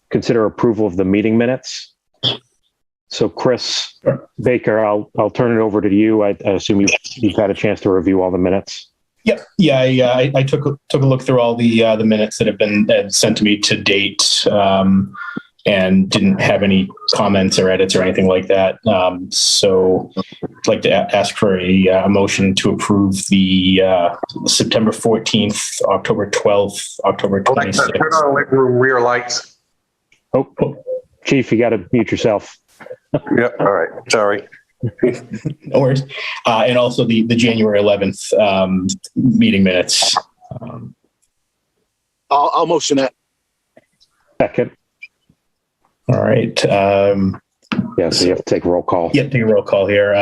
Consider approval of the meeting minutes. So Chris Baker, I'll turn it over to you. I assume you've had a chance to review all the minutes. Yep. Yeah. I took a look through all the minutes that have been sent to me to date, and didn't have any comments or edits or anything like that. So I'd like to ask for a motion to approve the September 14th, October 12th, October 26th. Turn on rear lights. Oh, Chief, you got to mute yourself. Yep. All right. Sorry. No worries. And also the January 11th meeting minutes. I'll motion that. Second. All right. Yeah, so you have to take a roll call. Yeah, take a roll call here.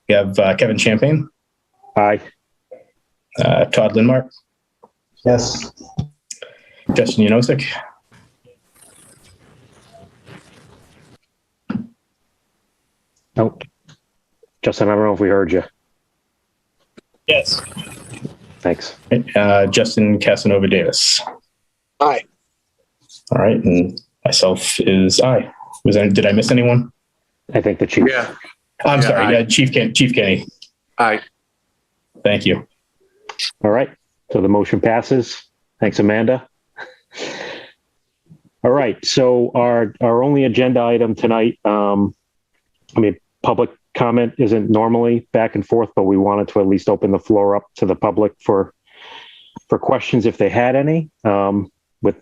We have Kevin Champagne. Aye. Todd Lindmark. Yes. Justin Yanosik. Oh, Justin, I don't know if we heard you. Yes. Thanks. Justin Casanova Davis. Aye. All right, and myself is aye. Did I miss anyone? I think the chief. Yeah. I'm Yeah, sorry. aye. Yeah, Chief Kenny. Aye. Thank you. All right. So the motion passes. Thanks, Amanda. All right. So our only agenda item tonight, public comment isn't normally back and forth, but we wanted to at least open the floor up to the public for questions if they had any, with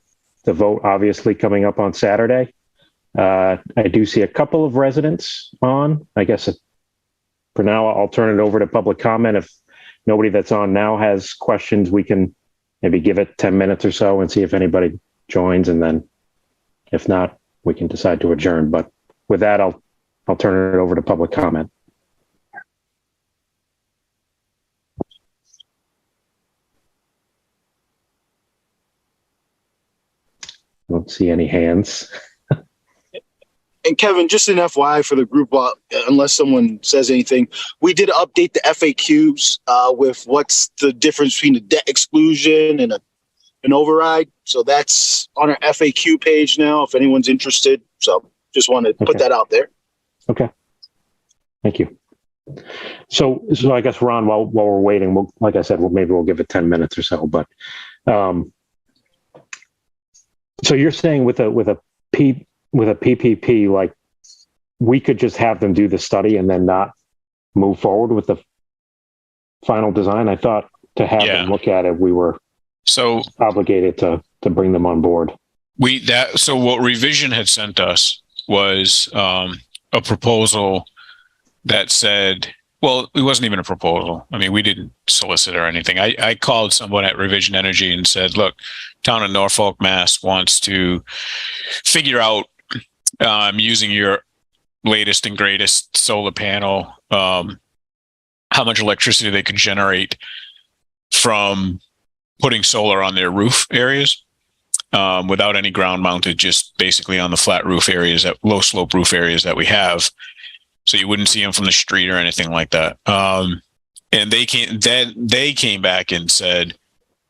the vote obviously coming up on Saturday. I do see a couple of residents on. I guess for now, I'll turn it over to public comment. If nobody that's on now has questions, we can maybe give it 10 minutes or so and see if anybody joins. And then if not, we can decide to adjourn. But with that, I'll turn it over to public comment. I don't see any hands. And Kevin, just an FYI for the group, unless someone says anything, we did update the FAQs with what's the difference between a debt exclusion and an override. So that's on our FAQ page now, if anyone's interested. So just wanted to put that out there. Okay. Thank you. So I guess, Ron, while we're waiting, like I said, maybe we'll give it 10 minutes or so. But so you're saying with a PPP, like we could just have them do the study and then not move forward with the final design? I thought to have them look at it, we were so obligated to bring them on board. So what Revision had sent us was a proposal that said, well, it wasn't even a proposal. I mean, we didn't solicit or anything. I called someone at Revision Energy and said, look, town of Norfolk, Mass wants to figure out, using your latest and greatest solar panel, how much electricity they could generate from putting solar on their roof areas, without any ground mounted, just basically on the flat roof areas, at low slope roof areas that we have. So you wouldn't see them from the street or anything like that. And they came back and said,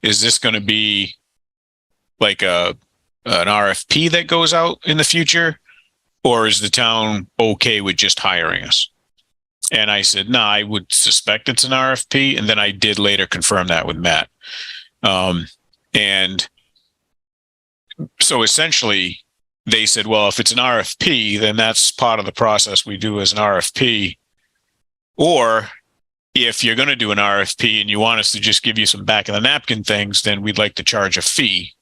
is this going to be like an RFP that goes out in the future? Or is the town okay with just hiring us? And I said, no, I would suspect it's an RFP. And then I did later confirm that with Matt. And so essentially they said, well, if it's an RFP, then that's part of the process we do as an RFP. Or if you're going to do an RFP and you want us to just give you some back of the napkin things, then we'd like to charge a fee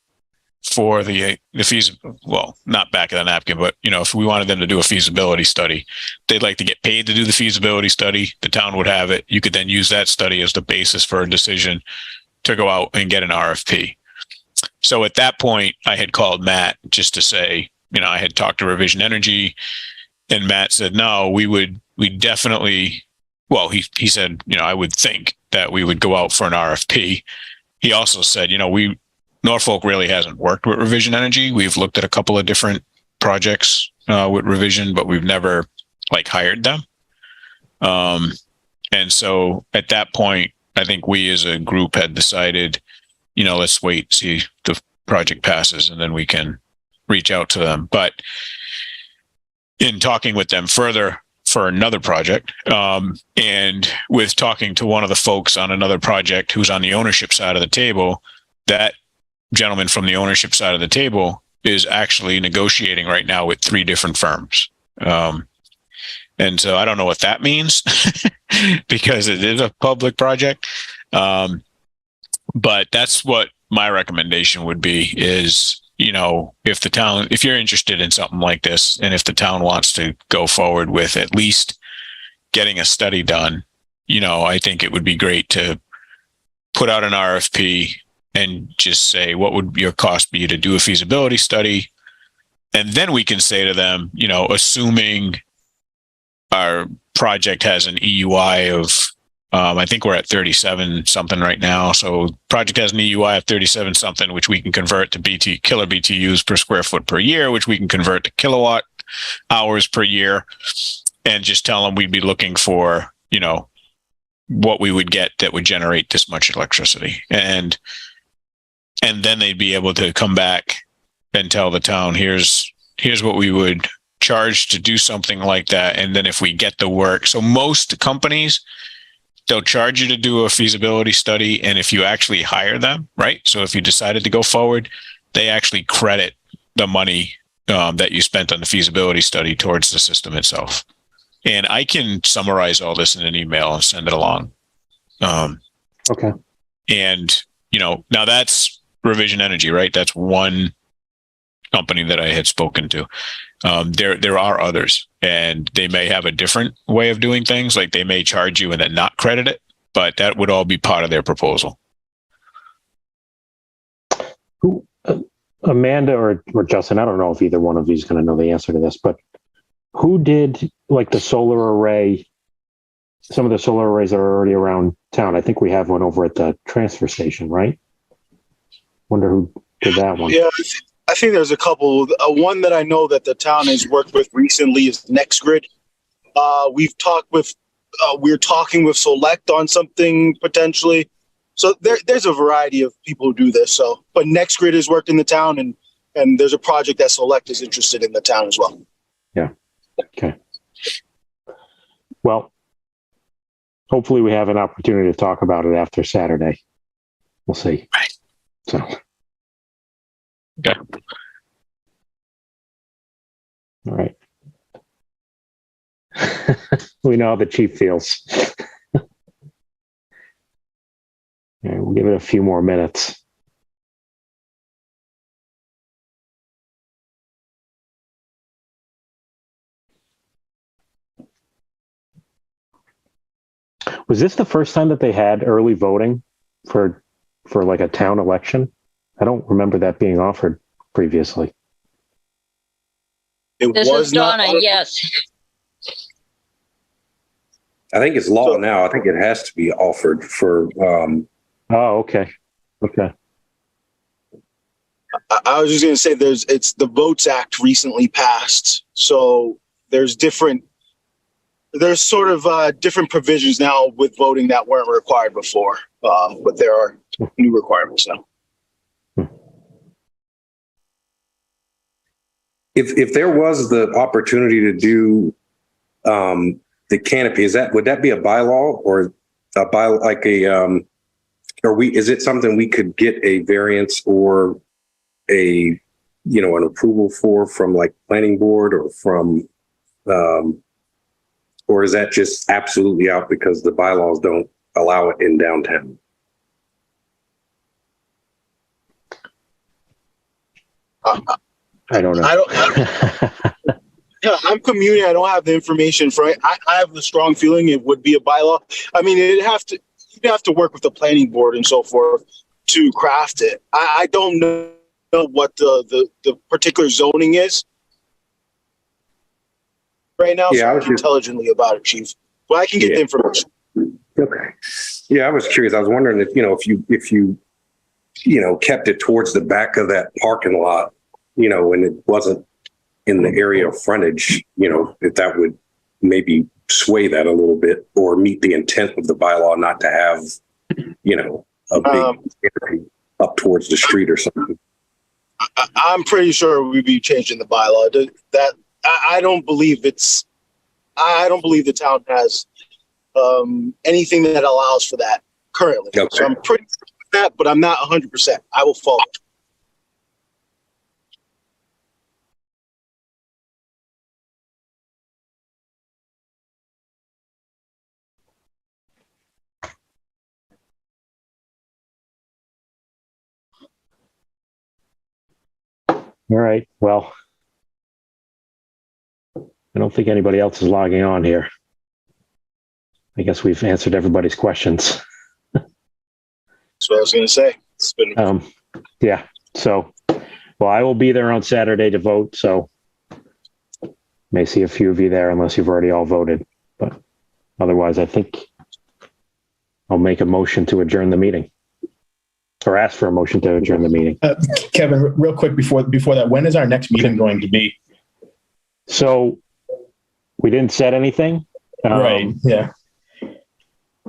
for the fees. Well, not back of the napkin, but if we wanted them to do a feasibility study, they'd like to get paid to do the feasibility study. The town would have it. You could then use that study as the basis for a decision to go out and get an RFP. So at that point, I had called Matt just to say, I had talked to Revision Energy, and Matt said, no, we definitely, well, he said, I would think that we would go out for an RFP. He also said, Norfolk really hasn't worked with Revision Energy. We've looked at a couple of different projects with Revision, but we've never hired them. And so at that point, I think we as a group had decided, let's wait, see the project passes, and then we can reach out to them. But in talking with them further for another project, and with talking to one of the folks on another project who's on the ownership side of the table, that gentleman from the ownership side of the table is actually negotiating right now with 3 different firms. And so I don't know what that means because it is a public project. But that's what my recommendation would be is, if you're interested in something like this, and if the town wants to go forward with at least getting a study done, I think it would be great to put out an RFP and just say, what would your cost be to do a feasibility study? And then we can say to them, assuming our project has an EUI of, I think we're at 37 something right now. So project has an EUI of 37 something, which we can convert to killer BTUs per square foot per year, which we can convert to kilowatt hours per year, and just tell them we'd be looking for, what we would get that would generate this much electricity. And then they'd be able to come back and tell the town, here's what we would charge to do something like that. And then if we get the work, so most companies, they'll charge you to do a feasibility study. And if you actually hire them, right? So if you decided to go forward, they actually credit the money that you spent on the feasibility study towards the system itself. And I can summarize all this in an email and send it along. Okay. And, now that's Revision Energy, right? That's one company that I had spoken to. There are others, and they may have a different way of doing things. Like they may charge you and then not credit it, but that would all be part of their proposal. Who, Amanda or Justin, I don't know if either one of you is going to know the answer to this, but who did like the solar array, some of the solar arrays that are already around town? I think we have one over at the transfer station, right? Wonder who did that one. Yeah, I think there's a couple. One that I know that the town has worked with recently is NextGrid. We're talking with Select on something potentially. So there's a variety of people who do this. So, but NextGrid has worked in the town, and there's a project that Select is interested in the town as well. Yeah. Okay. Well, hopefully we have an opportunity to talk about it after Saturday. We'll see. Right. So. Okay. All right. We know how the chief feels. All right, we'll give it a few more minutes. Was this the first time that they had early voting for like a town election? I don't remember that being offered previously. This is Donna, yes. I think it's law now. I think it has to be offered for. Oh, okay. Okay. I was just going to say it's the Votes Act recently passed. So there's sort of different provisions now with voting that weren't required before. But there are new requirements now. If there was the opportunity to do the canopy, would that be a bylaw or a bylaw like a is it something we could get a variance or an approval from like planning board or from or is that just absolutely out because the bylaws don't allow it in downtown? I don't know. Yeah, I'm community. I don't have the information for it. I have the strong feeling it would be a bylaw. I mean, you'd have to work with the planning board and so forth to craft it. I don't know what the particular zoning is right now. Yeah, so intelligently about it, Chief. But I can get the information. Okay. Yeah, I was curious. I was wondering if you kept it towards the back of that parking lot, and it wasn't in the area of frontage, if that would maybe sway that a little bit or meet the intent of the bylaw not to have, a big. up towards the street or something. I'm pretty sure we'd be changing the bylaw. That I don't believe it's. I don't believe the town has anything that allows for that currently. Okay. So I'm pretty sure with that, but I'm not 100%. I will follow. All right. Well, I don't think anybody else is logging on here. I guess we've answered everybody's questions. That's what I was going to say. It's been Yeah. So, well, I will be there on Saturday to vote. So, may see a few of you there unless you've already all voted. But otherwise, I think I'll make a motion to adjourn the meeting, or ask for a motion to adjourn the meeting. Kevin, real quick before that, when is our next meeting going to be? So, we didn't set anything. Right. Yeah.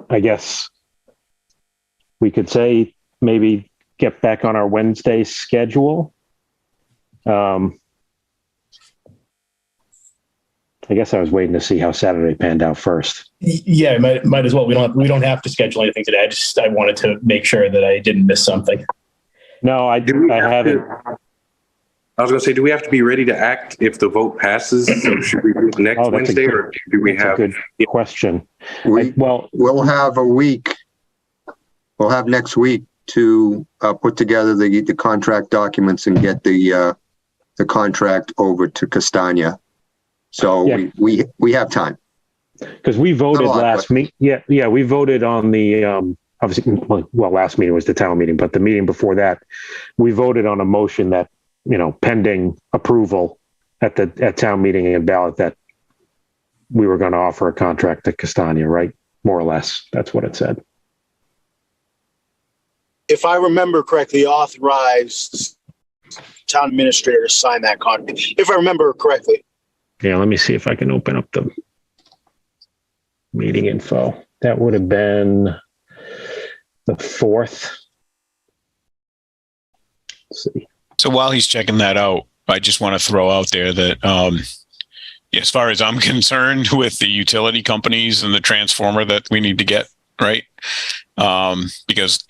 I guess we could say maybe get back on our Wednesday schedule. I guess I was waiting to see how Saturday panned out first. Yeah, might as well. We don't have to schedule anything today. I wanted to make sure that I didn't miss something. No, I haven't. I was going to say, do we have to be ready to act if the vote passes? So should we do it next Wednesday, or do we have? Good question. We'll have a week. We'll have next week to put together the contract documents and get the contract over to Castagna. So yeah. we have time. Because we voted last meeting. Yeah, we voted on the obviously. Well, last meeting was the town meeting, but the meeting before that, we voted on a motion that, pending approval at town meeting and ballot, that we were going to offer a contract to Castagna, right? More or less, that's what it said. If I remember correctly, authorized town administrator to sign that contract. If I remember correctly. Yeah, let me see if I can open up the meeting info. That would have been the 4th. Let's see. So while he's checking that out, I just want to throw out there that as far as I'm concerned, with the utility companies and the transformer that we need to get, right? Because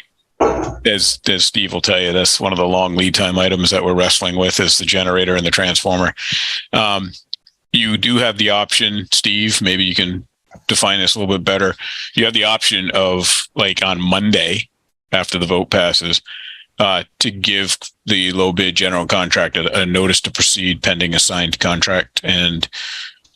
as Steve will tell you, that's one of the long lead time items that we're wrestling with, is the generator and the transformer. You do have the option, Steve, maybe you can define this a little bit better. You have the option of, like, on Monday, after the vote passes, to give the low bid general contractor a notice to proceed pending a signed contract. And,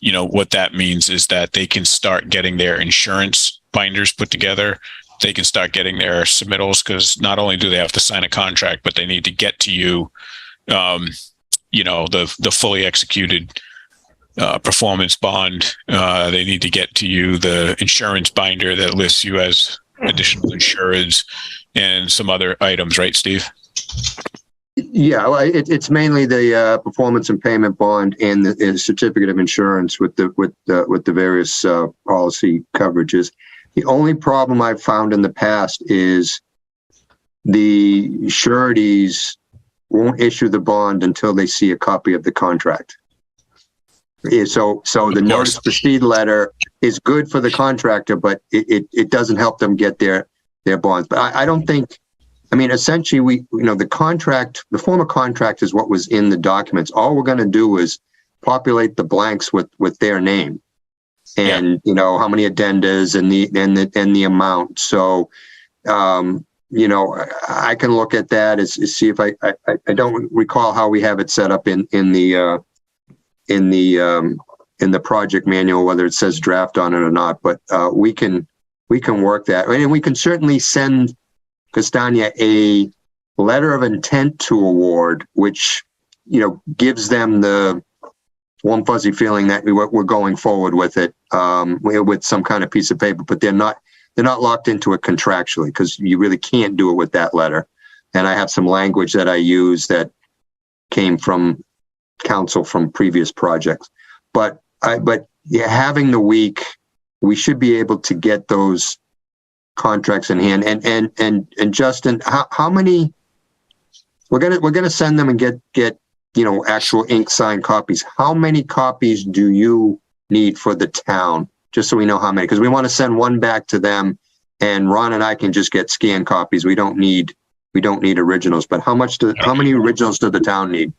what that means is that they can start getting their insurance binders put together. They can start getting their submittals, because not only do they have to sign a contract, but they need to get to you, the fully executed performance bond. They need to get to you the insurance binder that lists you as additional insureds and some other items, right, Steve? Yeah, well, it's mainly the performance and payment bond and the certificate of insurance with the various policy coverages. The only problem I've found in the past is the sureties won't issue the bond until they see a copy of the contract. So the notice to proceed letter is good for the contractor, but it doesn't help them get their bonds. But I don't think, essentially the former contract is what was in the documents. All we're going to do is populate the blanks with their name and, how many addendas and the amount. So, I can look at that as see if I don't recall how we have it set up in the project manual, whether it says draft on it or not, but we can work that. And we can certainly send Castagna a letter of intent to award, which, gives them the warm fuzzy feeling that we're going forward with it, with some kind of piece of paper, but they're not locked into it contractually, because you really can't do it with that letter. And I have some language that I use that came from counsel from previous projects, but having the week, we should be able to get those contracts in hand. And Justin, how many we're gonna send them and get actual ink signed copies. How many copies do you need for the town? Just so we know how many, because we want to send one back to them, and Ron and I can just get scanned copies. We don't need originals. But how many originals does the town need?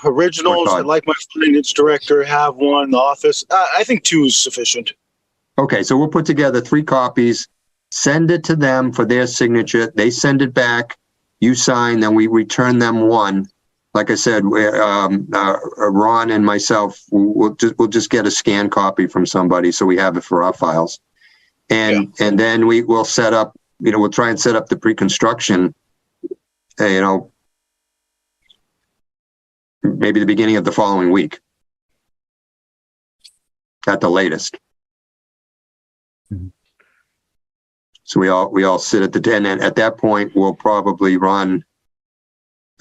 Originals. I'd like my finance director have one in the office. I think 2 is sufficient. Okay, so we'll put together 3 copies, send it to them for their signature. They send it back, you sign, then we return them 1. Like I said, Ron and myself, we'll just get a scanned copy from somebody so we have it for our files. And then we'll set up, we'll try and set up the pre-construction, maybe the beginning of the following week at the latest. Mhm. So we all sit at the den, and at that point we'll probably run.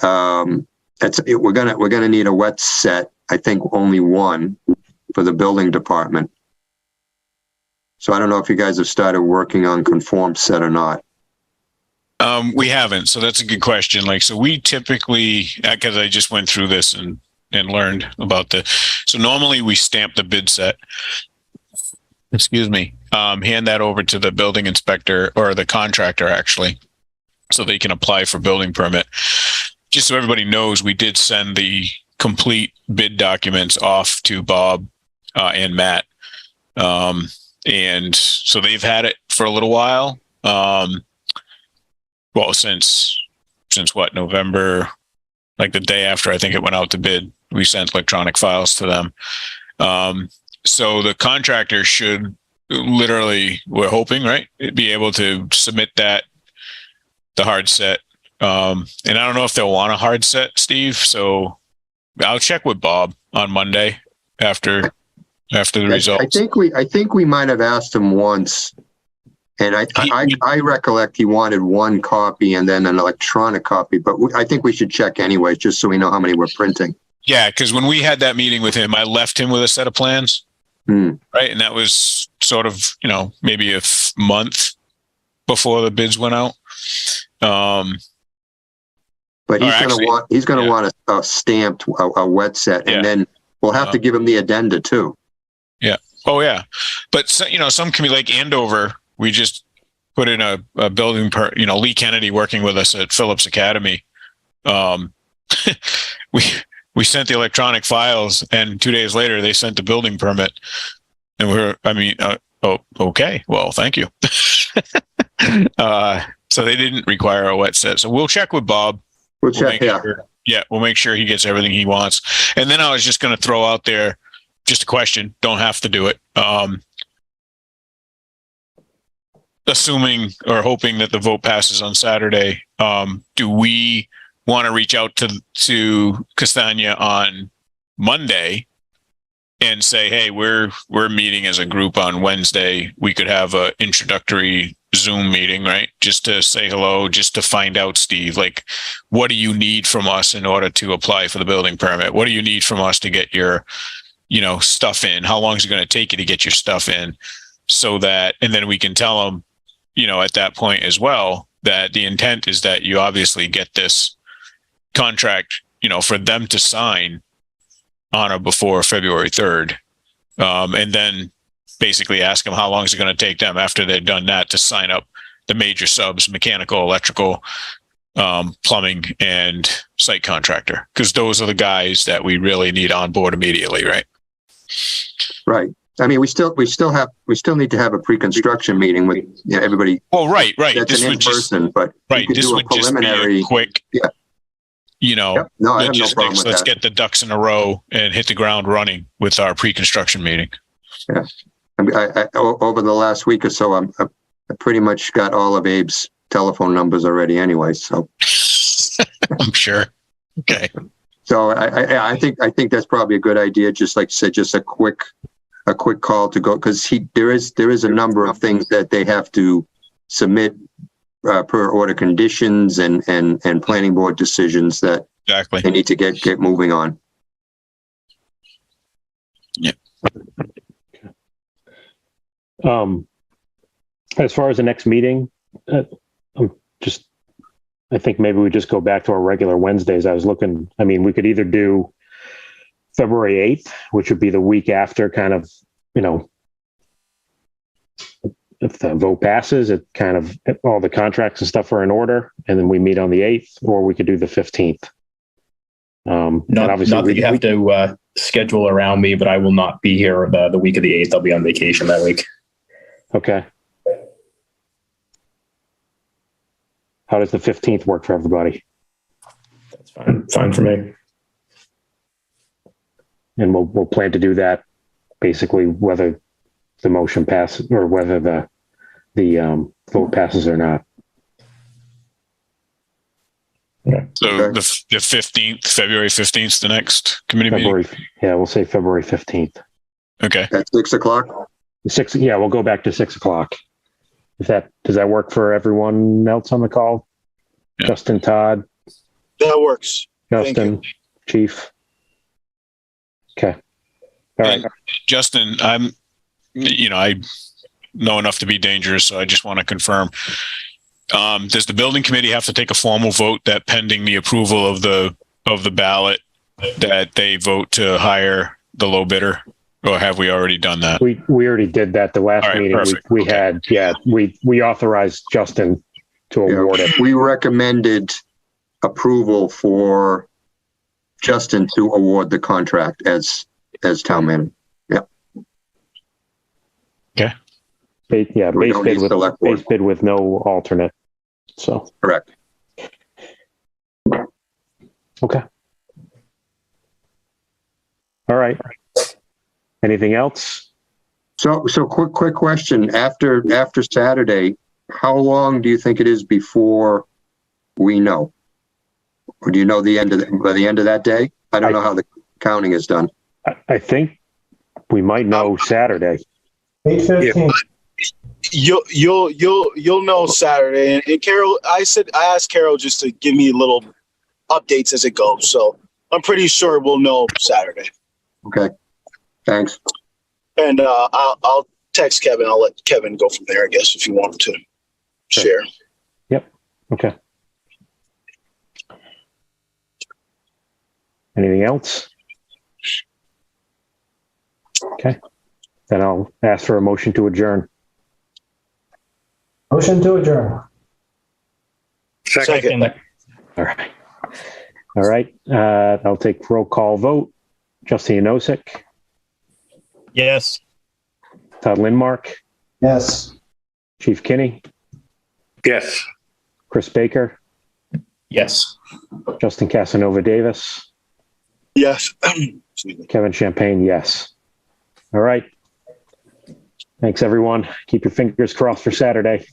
We're gonna need a wet set. I think only 1 for the building department. So I don't know if you guys have started working on conform set or not. We haven't. So that's a good question. So we typically, because I just went through this and learned about so normally we stamp the bid set, excuse me, hand that over to the building inspector or the contractor actually, so they can apply for building permit. Just so everybody knows, we did send the complete bid documents off to Bob and Matt. And so they've had it for a little while. Well, since what, November, like the day after I think it went out to bid, we sent electronic files to them. So the contractor should literally, we're hoping, right, be able to submit the hard set. And I don't know if they'll want a hard set, Steve. So I'll check with Bob on Monday after the results. I think we might have asked him once. And I recollect he wanted 1 copy and then an electronic copy, but I think we should check anyway, just so we know how many we're printing. Yeah, because when we had that meeting with him, I left him with a set of plans, right? And that was sort of, maybe a month before the bids went out. But he's going to want a stamped, a wet set, and then we'll have to give him the addenda too. Yeah. Oh yeah. But some can be like Andover. We just put in a building Lee Kennedy working with us at Phillips Academy. We sent the electronic files, and 2 days later they sent the building permit, and okay, well, thank you. So they didn't require a wet set. So we'll check with Bob. We'll check. We'll make sure he gets everything he wants. And then I was just going to throw out there just a question. Don't have to do it. Assuming or hoping that the vote passes on Saturday, do we want to reach out to Castagna on Monday and say, hey, we're meeting as a group on Wednesday. We could have a introductory Zoom meeting, right? Just to say hello, just to find out, Steve, what do you need from us in order to apply for the building permit? What do you need from us to get your, stuff in? How long is it going to take you to get your stuff in? So that, and then we can tell them, at that point as well, that the intent is that you obviously get this contract, for them to sign on or before February 3rd. And then basically ask them how long is it going to take them after they've done that to sign up the major subs, mechanical, electrical, plumbing, and site contractor. Because those are the guys that we really need on board immediately, right? Right. I mean, we still need to have a pre-construction meeting with everybody. Well, right. That's an in-person, but right. This would just be a quick, No, I have no problem with let's that. get the ducks in a row and hit the ground running with our pre-construction meeting. Yeah. I mean, I over the last week or so, I pretty much got all of Abe's telephone numbers already anyway. So I'm sure. Okay. So I think that's probably a good idea. Just like you said, just a quick call to go, because there is a number of things that they have to submit per order conditions and planning board decisions that exactly they need to get moving on. Yeah. As far as the next meeting, I'm just I think maybe we just go back to our regular Wednesdays. I was looking, I mean, we could either do February 8th, which would be the week after kind of, you know, if the vote passes, it kind of, all the contracts and stuff are in order, and then we meet on the 8th, or we could do the 15th. Not that you have to schedule around me, but I will not be here the week of the 8th. I'll be on vacation that week. Okay. How does the 15th work for everybody? That's fine for me. And we'll plan to do that basically whether the motion passes or whether the vote passes or not. So Okay. the 15th, February 15th is the next committee meeting? Yeah, we'll say February 15th. Okay. At 6 o'clock? Yeah, we'll go back to 6 o'clock. Does that work for everyone else on the call? Yeah. Justin, Todd, That works. Justin, Chief. Okay. All right. Justin, I know enough to be dangerous, so I just want to confirm. Does the building committee have to take a formal vote that pending the approval of the ballot that they vote to hire the low bidder? Or have we already done that? We already did that the last All right, meeting. perfect. We Okay. had, yeah, we authorized Justin to award it. We recommended approval for Justin to award the contract as town manager. Base We don't need select board. bid with no alternate. So, Correct. okay. All right. Anything else? So quick question. After Saturday, how long do you think it is before we know? Or do you know by the end of that day? I don't know how the counting is done. I think we might know Saturday. 8:15. You'll know Saturday. And Carol, I asked Carol just to give me little updates as it goes. So I'm pretty sure we'll know Saturday. Okay. Thanks. And I'll text Kevin. I'll let Kevin go from there, I guess, if you want to share. Okay. Anything else? Okay. Then I'll ask for a motion to adjourn. Motion to adjourn. Second. All right. All right. I'll take roll call vote. Justin Yanosik, Yes. Todd Lindmark, Yes. Chief Kinney, Yes. Chris Baker, Yes. Justin Casanova Davis, Yes. Excuse me. Kevin Champagne, yes. All right. Thanks, everyone. Keep your fingers crossed for Saturday.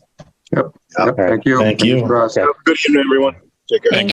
Yep. right. Thank you. Thank you. Fingers crossed. Okay. Good evening, everyone. Take care. Thank